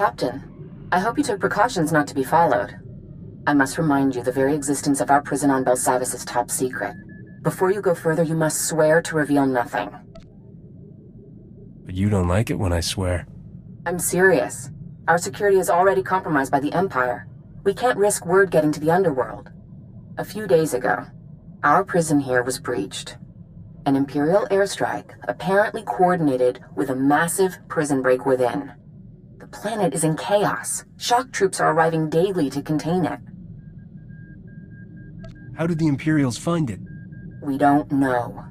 Captain, I hope you took precautions not to be followed. I must remind you the very existence of our prison on Belsavis is top secret. Before you go further, you must swear to reveal nothing. But you don't like it when I swear. I'm serious. Our security is already compromised by the Empire. We can't risk word getting to the underworld. A few days ago, our prison here was breached. An Imperial airstrike, apparently coordinated with a massive prison break within. The planet is in chaos. Shock troops are arriving daily to contain it. How did the Imperials find it? We don't know.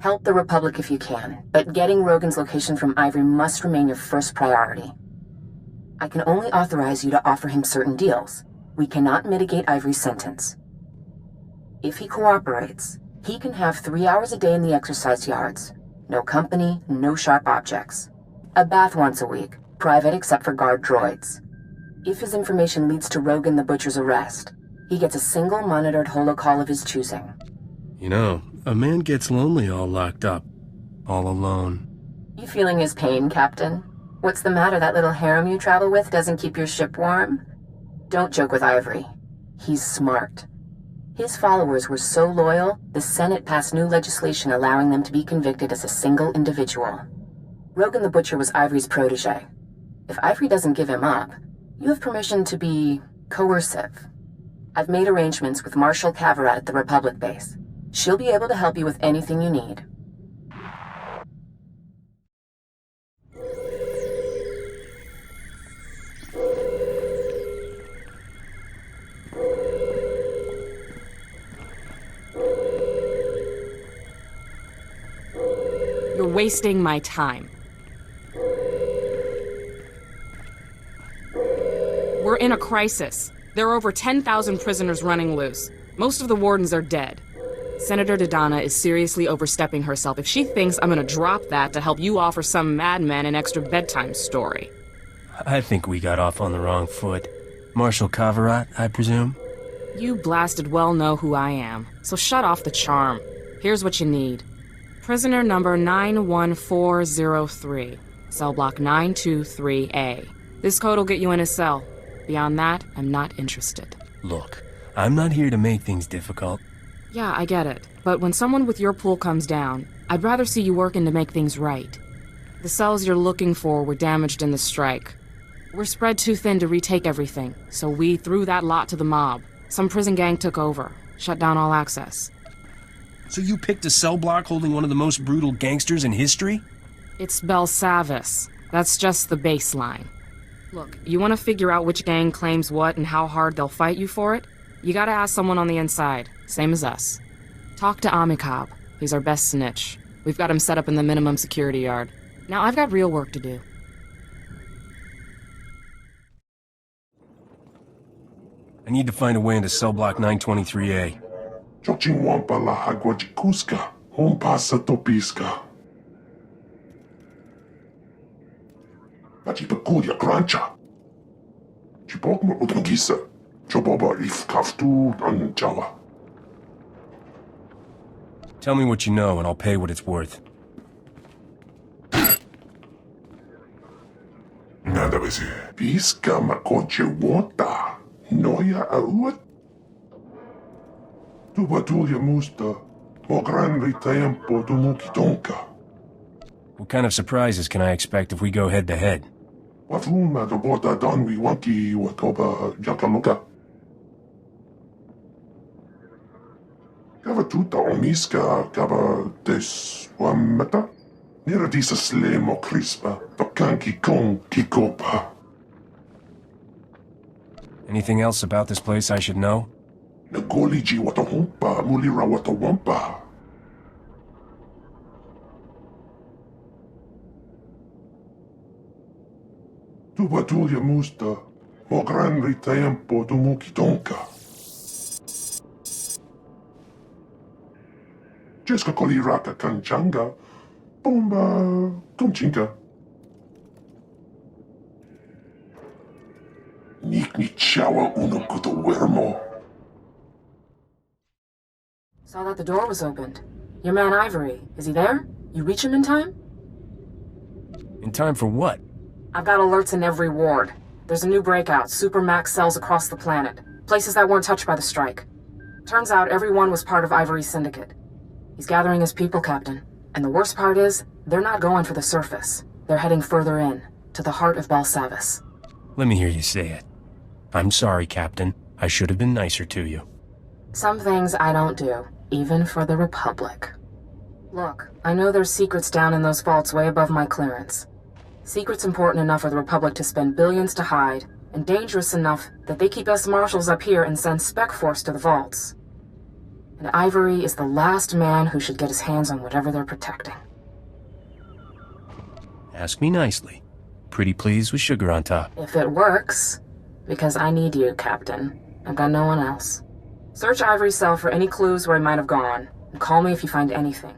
Help the Republic if you can, but getting Rogan's location from Ivory must remain your first priority. I can only authorize you to offer him certain deals. We cannot mitigate Ivory's sentence. If he cooperates, he can have 3 hours a day in the exercise yards. No company, no sharp objects. A bath once a week, private except for guard droids. If his information leads to Rogan the Butcher's arrest, he gets a single monitored holocall of his choosing. You know, a man gets lonely all locked up. All alone. You feeling his pain, Captain? What's the matter? That little harem you travel with doesn't keep your ship warm? Don't joke with Ivory. He's smart. His followers were so loyal, the Senate passed new legislation allowing them to be convicted as a single individual. Rogan the Butcher was Ivory's protege. If Ivory doesn't give him up, you have permission to be coercive. I've made arrangements with Marshal Cavarat at the Republic base. She'll be able to help you with anything you need. You're wasting my time. We're in a crisis. There are over 10,000 prisoners running loose. Most of the wardens are dead. Senator Dodonna is seriously overstepping herself if she thinks I'm gonna drop that to help you offer some madman an extra bedtime story. I think we got off on the wrong foot. Marshal Cavarat, I presume? You blasted well know who I am, so shut off the charm. Here's what you need. Prisoner number 91403, cell block 923A. This code will get you in a cell. Beyond that, I'm not interested. Look, I'm not here to make things difficult. Yeah, I get it. But when someone with your pool comes down, I'd rather see you working to make things right. The cells you're looking for were damaged in the strike. We're spread too thin to retake everything, so we threw that lot to the mob. Some prison gang took over, shut down all access. So you picked a cell block holding one of the most brutal gangsters in history? It's Belsavis. That's just the baseline. Look, you want to figure out which gang claims what and how hard they'll fight you for it? You gotta ask someone on the inside, same as us. Talk to Amikab. He's our best snitch. We've got him set up in the minimum security yard. Now I've got real work to do. I need to find a way into cell block 923A. Chochinwampa la Haguajikuska, Hompasa Topiska. Pachipakulia Grancha. Chipokma Utangisa, Choboba if Kaftu and Java. Tell me what you know and I'll pay what it's worth. Nada vese. Pisca Makoche Wota. Noya Auat. Tubatulia Musta. Mogranri Tempo Tumukitonka. What kind of surprises can I expect if we go head to head? Wafuma the Bota Donwi Wanki Wakoba Jakaluka. Gava tuta omiska, gava des wamata. Nera disa slemo crispa, tokanki kon kikopa. Anything else about this place I should know? Nagoliji watahompa, mulira watawampa. Tubatulia musta, mogranri tempo tumukitonka. Jeska koliraka kanchanga, bomba kumchinka. Nikni chawa unukuto wermo. Saw that the door was opened. Your man Ivory, is he there? You reach him in time? In time for what? I've got alerts in every ward. There's a new breakout, supermax cells across the planet. Places that weren't touched by the strike. Turns out everyone was part of Ivory's syndicate. He's gathering his people, Captain. And the worst part is, they're not going for the surface. They're heading further in, to the heart of Balsavis. Let me hear you say it. I'm sorry, Captain. I should have been nicer to you. Some things I don't do, even for the Republic. Look, I know there's secrets down in those vaults way above my clearance. Secrets important enough for the Republic to spend billions to hide, and dangerous enough that they keep us marshals up here and send Spec Force to the vaults. And Ivory is the last man who should get his hands on whatever they're protecting. Ask me nicely. Pretty pleased with sugar on top. If it works, because I need you, Captain. I've got no one else. Search Ivory's cell for any clues where he might have gone, and call me if you find anything.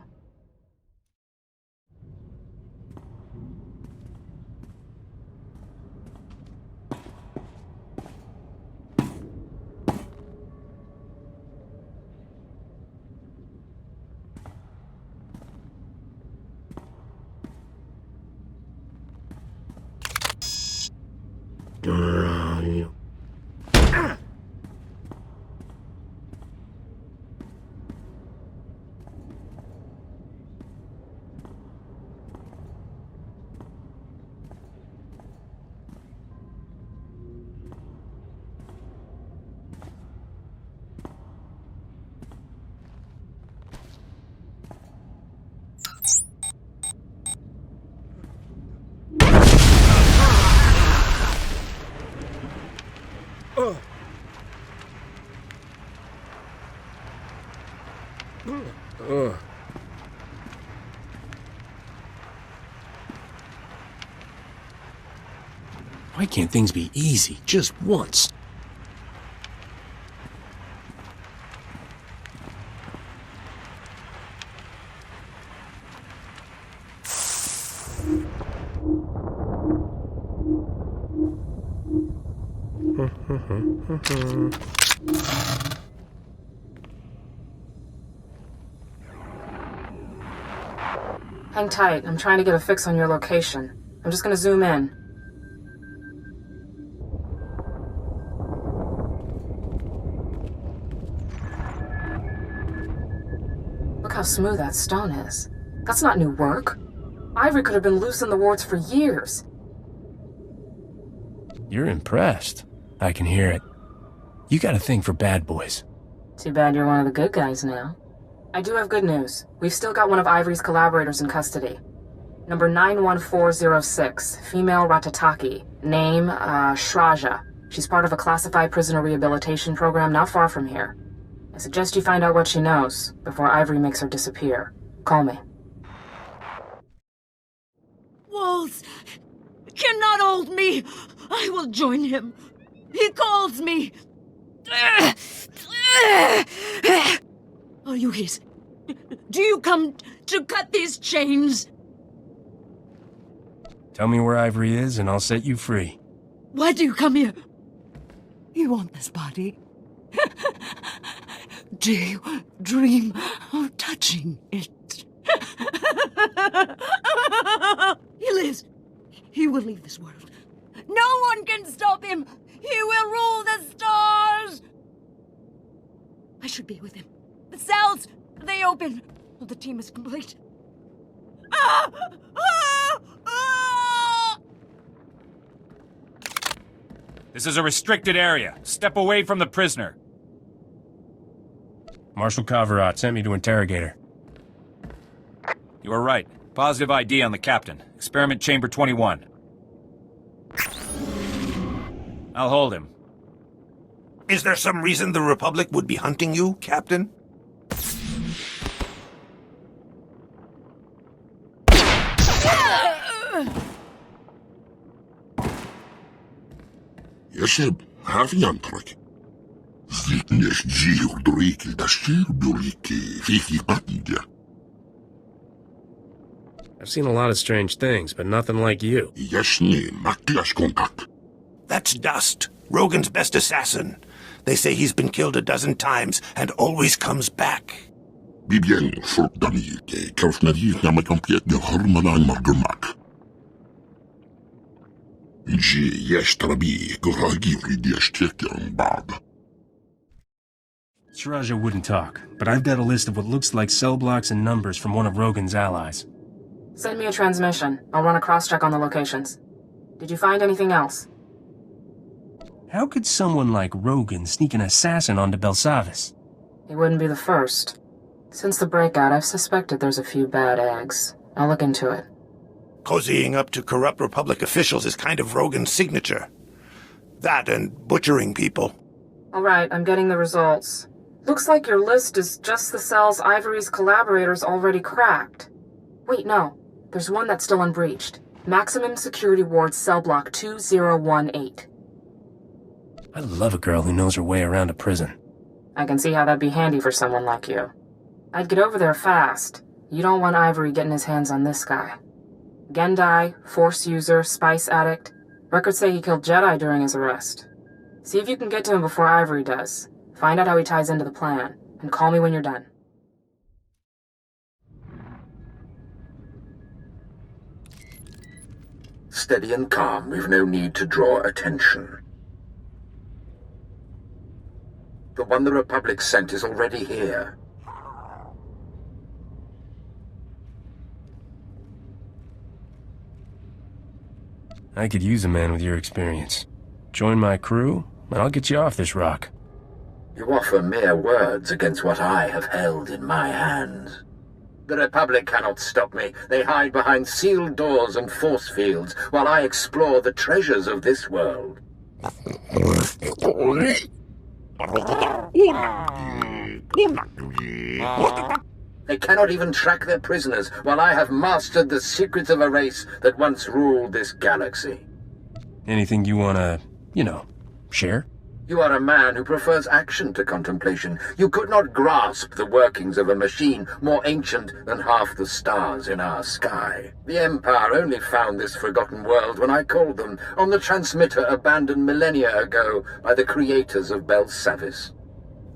Why can't things be easy, just once? Hang tight, I'm trying to get a fix on your location. I'm just gonna zoom in. Look how smooth that stone is. That's not new work. Ivory could have been loose in the wards for years. You're impressed. I can hear it. You got a thing for bad boys. Too bad you're one of the good guys now. I do have good news. We've still got one of Ivory's collaborators in custody. Number 91406, female Ratataki. Name, Shraja. She's part of a classified prisoner rehabilitation program not far from here. I suggest you find out what she knows before Ivory makes her disappear. Call me. Walls cannot hold me. I will join him. He calls me. Are you his? Do you come to cut these chains? Tell me where Ivory is and I'll set you free. Why do you come here? You want this body? Do you dream of touching it? He lives. He will leave this world. No one can stop him. He will rule the stars. I should be with him. The cells, they open. The team is complete. This is a restricted area. Step away from the prisoner. Marshal Kavarat sent me to interrogate her. You were right. Positive ID on the captain. Experiment chamber 21. I'll hold him. Is there some reason the Republic would be hunting you, Captain? يشب هافيانترك زيتنش جيو دريك الدشير بريكي فيكي قتنجة. I've seen a lot of strange things, but nothing like you. يشني مكلاش كونتاك. That's Dust, Rogan's best assassin. They say he's been killed a dozen times and always comes back. بيبين فرق دميك كرف نريد نعمل كمبيات نهر منان مرجمك. Shiraja wouldn't talk, but I've got a list of what looks like cell blocks and numbers from one of Rogan's allies. Send me a transmission. I'll run a cross-check on the locations. Did you find anything else? How could someone like Rogan sneak an assassin onto Belsavis? He wouldn't be the first. Since the breakout, I've suspected there's a few bad eggs. I'll look into it. Cozying up to corrupt Republic officials is kind of Rogan's signature. That and butchering people. All right, I'm getting the results. Looks like your list is just the cells Ivory's collaborators already cracked. Wait, no. There's one that's still unbreached. Maximum Security Ward Cell Block 2018. I love a girl who knows her way around a prison. I can see how that'd be handy for someone like you. I'd get over there fast. You don't want Ivory getting his hands on this guy. Gendai, Force user, spice addict. Records say he killed Jedi during his arrest. See if you can get to him before Ivory does. Find out how he ties into the plan, and call me when you're done. Steady and calm, we've no need to draw attention. The one the Republic sent is already here. I could use a man with your experience. Join my crew, and I'll get you off this rock. You offer mere words against what I have held in my hands. The Republic cannot stop me. They hide behind sealed doors and force fields while I explore the treasures of this world. They cannot even track their prisoners while I have mastered the secrets of a race that once ruled this galaxy. Anything you wanna, share? You are a man who prefers action to contemplation. You could not grasp the workings of a machine more ancient than half the stars in our sky. The Empire only found this forgotten world when I called them on the transmitter abandoned millennia ago by the creators of Belsavis.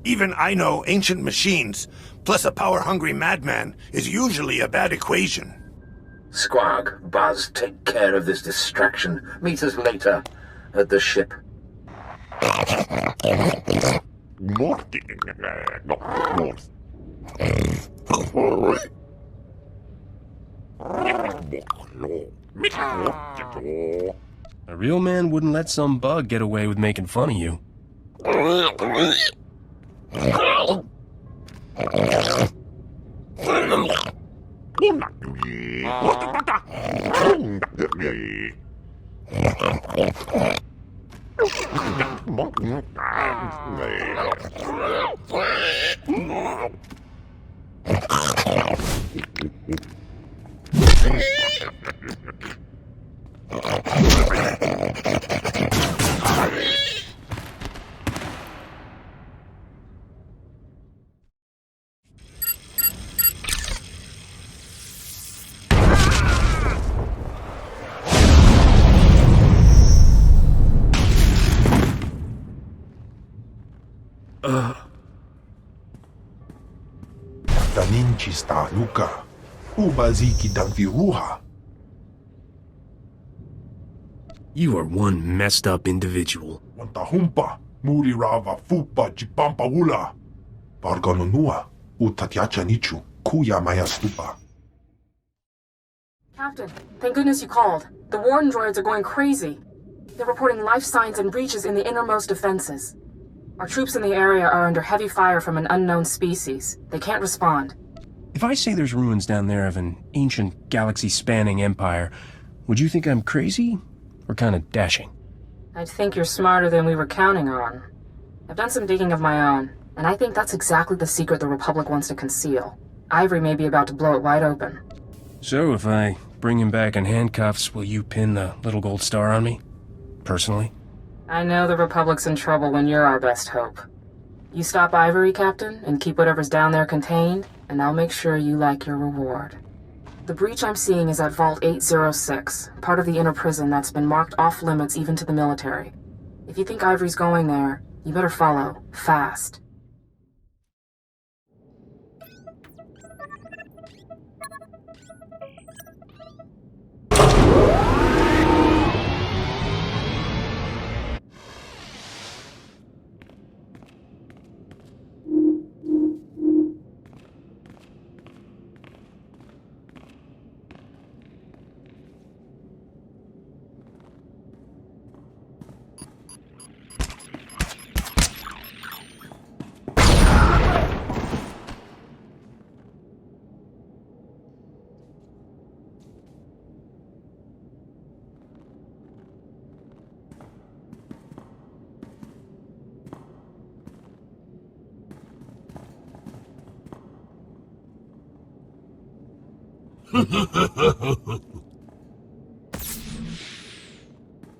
Even I know ancient machines, plus a power-hungry madman, is usually a bad equation. Squawk, Buzz, take care of this distraction. Meet us later at the ship. A real man wouldn't let some bug get away with making fun of you. Daninchista Luka. Ubaziki Danviruha. You are one messed up individual. Wantahumpa. Muri Rava Fupa Jipampa Ula. Barganonua. Utatyacha Nichu. Kuya Maya Stupa. Captain, thank goodness you called. The Warden droids are going crazy. They're reporting life signs and breaches in the innermost defenses. Our troops in the area are under heavy fire from an unknown species. They can't respond. If I say there's ruins down there of an ancient galaxy-spanning empire, would you think I'm crazy or kind of dashing? I'd think you're smarter than we were counting on. I've done some digging of my own, and I think that's exactly the secret the Republic wants to conceal. Ivory may be about to blow it wide open. So if I bring him back in handcuffs, will you pin the little gold star on me? Personally? I know the Republic's in trouble when you're our best hope. You stop Ivory, Captain, and keep whatever's down there contained, and I'll make sure you like your reward. The breach I'm seeing is at Vault 806, part of the inner prison that's been marked off-limits even to the military. If you think Ivory's going there, you better follow, fast.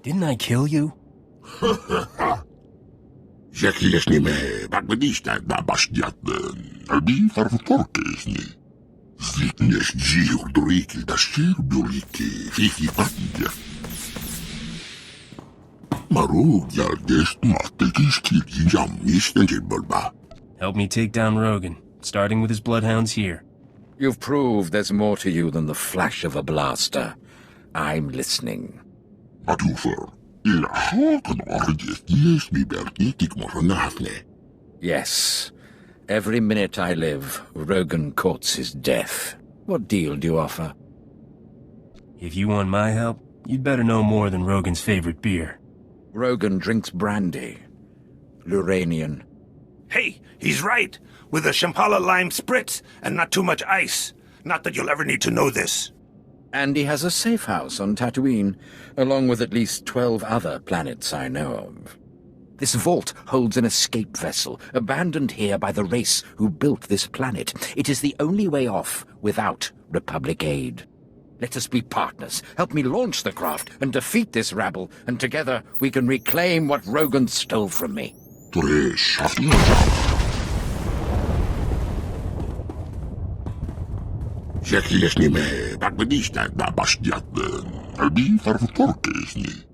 Didn't I kill you? Zekilesni me, bagvedista da bastiaten, albi farvutorkesni. Zliknes ziur doriki da shirbuliki, fifi patja. Marug yalgest matekis kiri jammis bulba. Help me take down Rogan, starting with his bloodhounds here. You've proved there's more to you than the flash of a blaster. I'm listening. Atufer, ila hakan orjes yes mi berkitik moranafne. Yes. Every minute I live, Rogan courts his death. What deal do you offer? If you want my help, you'd better know more than Rogan's favorite beer. Rogan drinks brandy. Luranian. Hey, he's right. With a Shambhala lime spritz and not too much ice. Not that you'll ever need to know this. And he has a safe house on Tatooine, along with at least 12 other planets I know of. This vault holds an escape vessel, abandoned here by the race who built this planet. It is the only way off without Republic aid. Let us be partners. Help me launch the craft and defeat this rabble, and together we can reclaim what Rogan stole from me. Zekilesni me, bagvedista da bastiaten, albi farvutorkesni.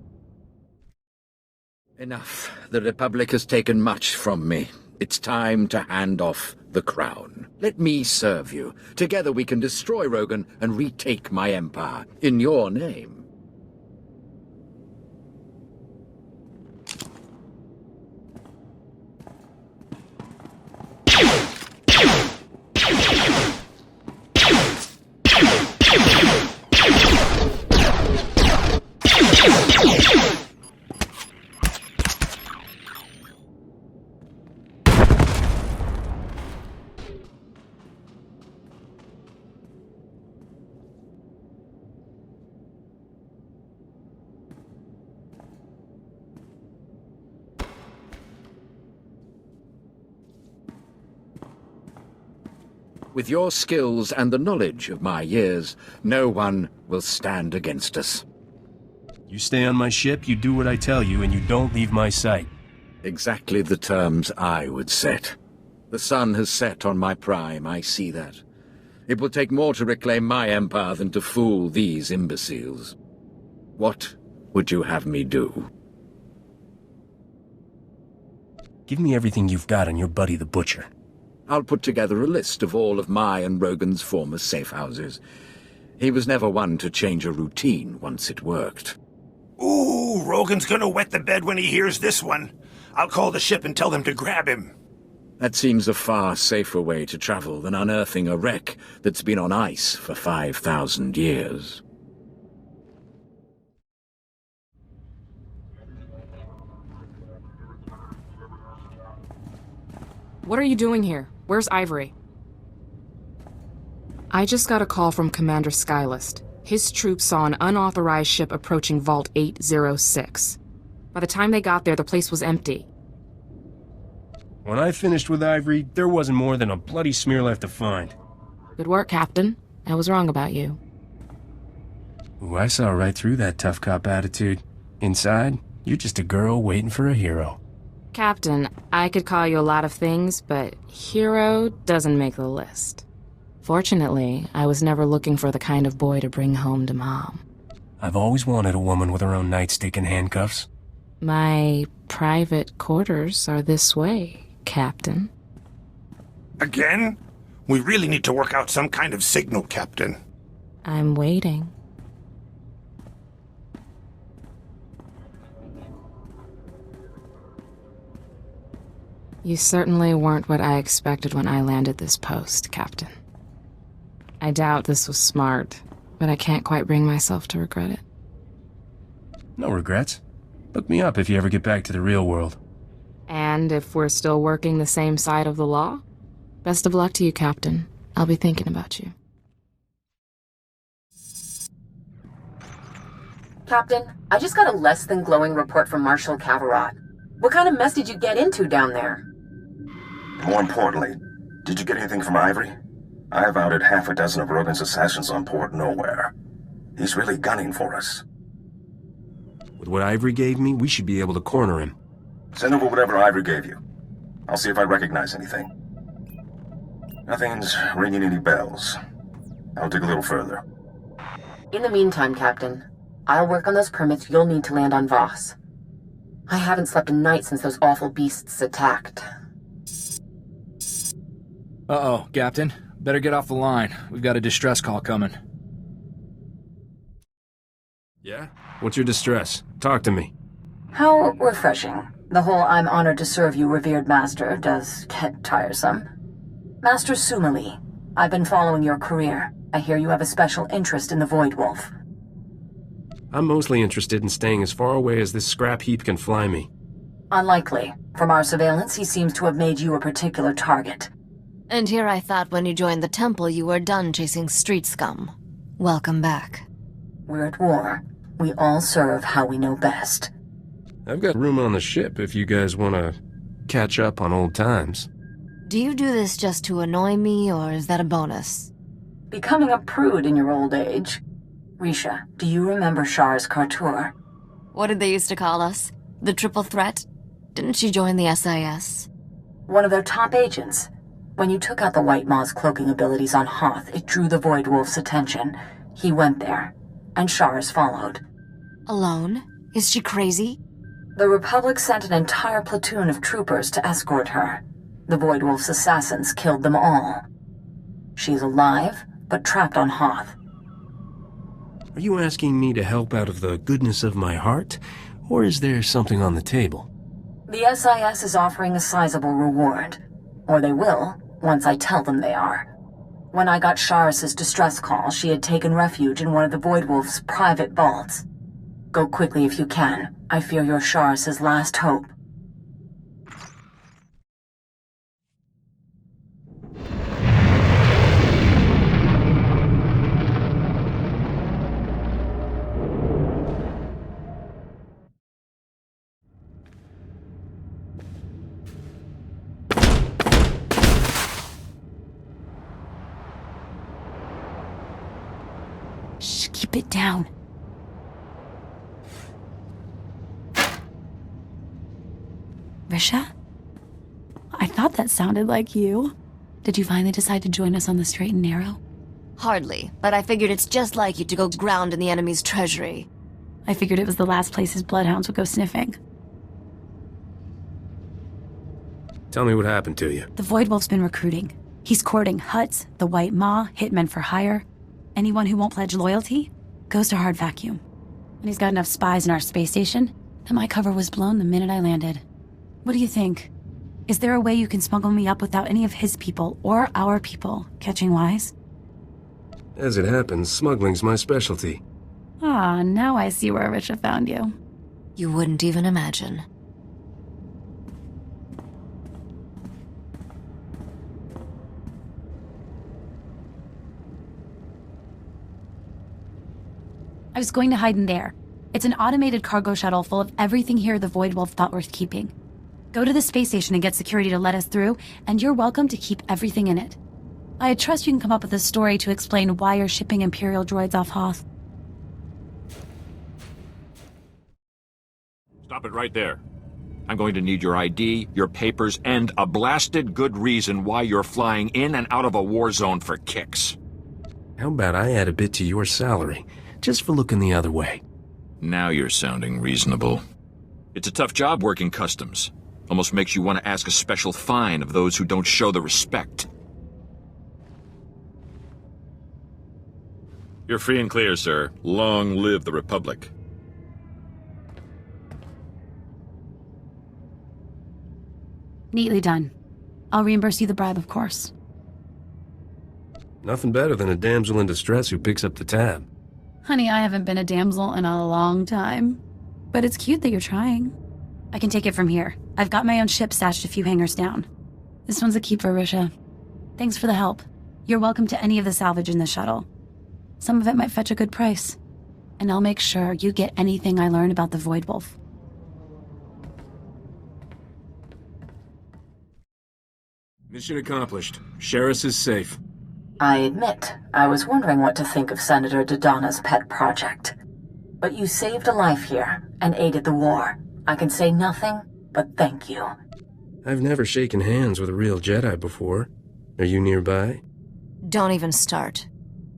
Enough. The Republic has taken much from me. It's time to hand off the crown. Let me serve you. Together we can destroy Rogan and retake my empire. In your name. With your skills and the knowledge of my years, no one will stand against us. You stay on my ship, you do what I tell you, and you don't leave my sight. Exactly the terms I would set. The sun has set on my prime, I see that. It will take more to reclaim my empire than to fool these imbeciles. What would you have me do? Give me everything you've got on your buddy the Butcher. I'll put together a list of all of my and Rogan's former safe houses. He was never one to change a routine once it worked. Ooh, Rogan's gonna wet the bed when he hears this one. I'll call the ship and tell them to grab him. That seems a far safer way to travel than unearthing a wreck that's been on ice for 5,000 years. What are you doing here? Where's Ivory? I just got a call from Commander Skylist. His troops saw an unauthorized ship approaching Vault 806. By the time they got there, the place was empty. When I finished with Ivory, there wasn't more than a bloody smear left to find. Good work, Captain. I was wrong about you. Ooh, I saw right through that tough cop attitude. Inside, you're just a girl waiting for a hero. Captain, I could call you a lot of things, but hero doesn't make the list. Fortunately, I was never looking for the kind of boy to bring home to Mom. I've always wanted a woman with her own nightstick and handcuffs. My private quarters are this way, Captain. Again? We really need to work out some kind of signal, Captain. I'm waiting. You certainly weren't what I expected when I landed this post, Captain. I doubt this was smart, but I can't quite bring myself to regret it. No regrets. Look me up if you ever get back to the real world. And if we're still working the same side of the law? Best of luck to you, Captain. I'll be thinking about you. Captain, I just got a less than glowing report from Marshal Cavarot. What kind of mess did you get into down there? More importantly, did you get anything from Ivory? I've outed half a dozen of Rogan's assassins on Port Nowhere. He's really gunning for us. With what Ivory gave me, we should be able to corner him. Send over whatever Ivory gave you. I'll see if I recognize anything. Nothing's ringing any bells. I'll dig a little further. In the meantime, Captain, I'll work on those permits you'll need to land on Voss. I haven't slept a night since those awful beasts attacked. Uh-oh, Captain. Better get off the line. We've got a distress call coming. Yeah? What's your distress? Talk to me. How refreshing. The whole "I'm honored to serve you, revered master" does get tiresome. Master Sumali, I've been following your career. I hear you have a special interest in the Void Wolf. I'm mostly interested in staying as far away as this scrap heap can fly me. Unlikely. From our surveillance, he seems to have made you a particular target. And here I thought when you joined the temple you were done chasing street scum. Welcome back. We're at war. We all serve how we know best. I've got room on the ship if you guys want to catch up on old times. Do you do this just to annoy me, or is that a bonus? Becoming a prude in your old age. Risha, do you remember Char's Kartur? What did they used to call us? The triple threat? Didn't she join the SIS? One of their top agents. When you took out the White Maw's cloaking abilities on Hoth, it drew the Void Wolf's attention. He went there, and Char's followed. Alone? Is she crazy? The Republic sent an entire platoon of troopers to escort her. The Void Wolf's assassins killed them all. She's alive, but trapped on Hoth. Are you asking me to help out of the goodness of my heart, or is there something on the table? The SIS is offering a sizable reward. Or they will, once I tell them they are. When I got Charis's distress call, she had taken refuge in one of the Void Wolf's private vaults. Go quickly if you can. I fear you're Charis's last hope. Shh, keep it down. Risha? I thought that sounded like you. Did you finally decide to join us on the straight and narrow? Hardly, but I figured it's just like you to go ground in the enemy's treasury. I figured it was the last place his bloodhounds would go sniffing. Tell me what happened to you. The Void Wolf's been recruiting. He's courting Hutt, the White Maw, hitmen for hire. Anyone who won't pledge loyalty goes to hard vacuum. And he's got enough spies in our space station that my cover was blown the minute I landed. What do you think? Is there a way you can smuggle me up without any of his people or our people catching wise? As it happens, smuggling's my specialty. Ah, now I see where Risha found you. You wouldn't even imagine. I was going to hide in there. It's an automated cargo shuttle full of everything here the Void Wolf thought worth keeping. Go to the space station and get security to let us through, and you're welcome to keep everything in it. I trust you can come up with a story to explain why you're shipping Imperial droids off Hoth. Stop it right there. I'm going to need your ID, your papers, and a blasted good reason why you're flying in and out of a war zone for kicks. How about I add a bit to your salary, just for looking the other way? Now you're sounding reasonable. It's a tough job working customs. Almost makes you want to ask a special fine of those who don't show the respect. You're free and clear, sir. Long live the Republic. Neatly done. I'll reimburse you the bribe, of course. Nothing better than a damsel in distress who picks up the tab. Honey, I haven't been a damsel in a long time. But it's cute that you're trying. I can take it from here. I've got my own ship stashed a few hangars down. This one's a keeper, Risha. Thanks for the help. You're welcome to any of the salvage in the shuttle. Some of it might fetch a good price. And I'll make sure you get anything I learn about the Void Wolf. Mission accomplished. Sheris is safe. I admit, I was wondering what to think of Senator Dodonna's pet project. But you saved a life here, and aided the war. I can say nothing but thank you. I've never shaken hands with a real Jedi before. Are you nearby? Don't even start.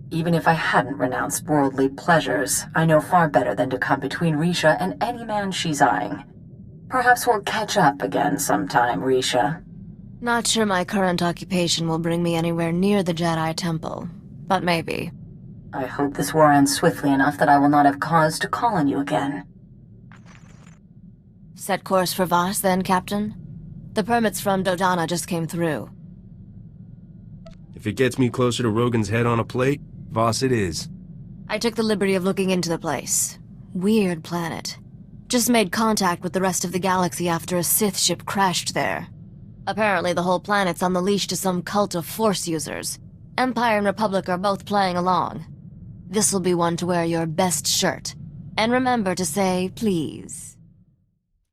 Even if I hadn't renounced worldly pleasures, I know far better than to come between Risha and any man she's eyeing. Perhaps we'll catch up again sometime, Risha. Not sure my current occupation will bring me anywhere near the Jedi Temple, but maybe. I hope this war ends swiftly enough that I will not have cause to call on you again. Set course for Voss, then, Captain? The permits from Dodonna just came through. If it gets me closer to Rogan's head on a plate, Voss it is. I took the liberty of looking into the place. Weird planet. Just made contact with the rest of the galaxy after a Sith ship crashed there. Apparently the whole planet's on the leash to some cult of Force users. Empire and Republic are both playing along. This'll be one to wear your best shirt. And remember to say please.